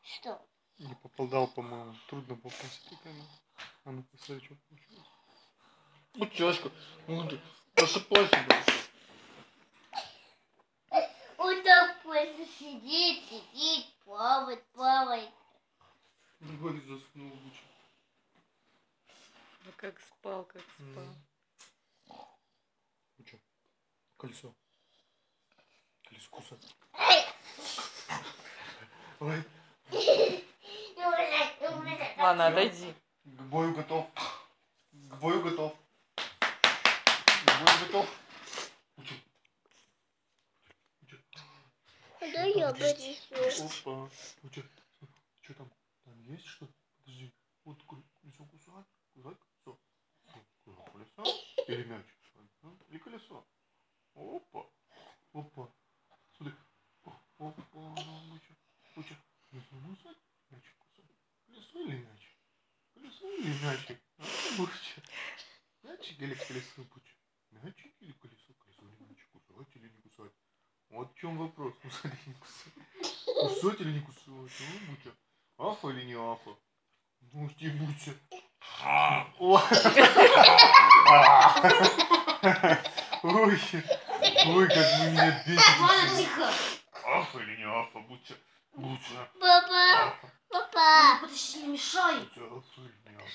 Что? Не попадал, по-моему. Трудно попасть. А ну посмотри, что получилось. Утяжка. Просыпайся, блядь. Он так просто сидит, плавает. Другой заснул лучше. Да как спал. Что? Колесо. Колесо кусать. Ой. Ладно, отойди. К бою готов. К бою готов. Да я принесу. Опа. Что там? Там есть что-то? Подожди. Вот колесо кусать. Колесо. Колесо. Или мяч? Или колесо. Опа. Смотри. Опа. Колесо кусать. Мяч кусать. Колесо или мяч? Колесо или мячик? Мячик или колесо? Мячик или колесо? Колесо или мячик? Кусать или не кусать? Вот в чем вопрос. Кусать или не кусать? Кусать или не кусать? Ну, Бутя. Афа или не афа? Ну, ты, Бутя. Ой, как вы меня бесите. Тихо. Афа или не афа, Бутя? Папа. Подожди, не мешай. Бутя, афа или не афа?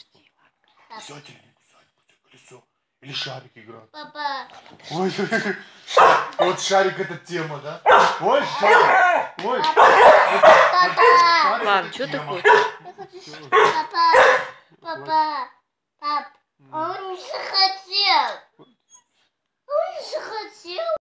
Кусать или не кусать, Бутя? Колесо. Или шарик играть? Папа. Ой, вот шарик это тема, да? Ой, шарик. Ой. Ладно, что ты хочешь? Я хочу Папа. Он не захотел.